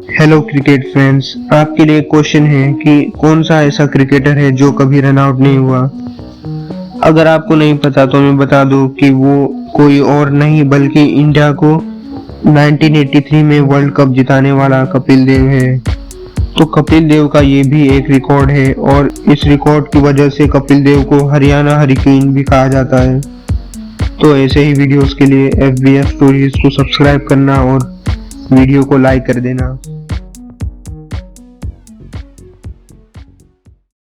Hello cricket friends, आपके लिए question है कि कौन सा ऐसा क्रिकेटर है जो कभी रन आउट नहीं हुआ। अगर आपको नहीं पता तो मैं बता दूं कि वो कोई और नहीं बल्कि इंडिया को 1983 में वर्ल्ड कप जिताने वाला कपिल देव है। तो कपिल देव का ये भी एक रिकॉर्ड है और इस रिकॉर्ड की वजह से कपिल देव को हरियाणा हरिकेन भी कहा जाता है। तो ऐसे ही वीडियोस के लिए FBF स्टोरीज को सब्सक्राइब करना और वीडियो को लाइक कर देना।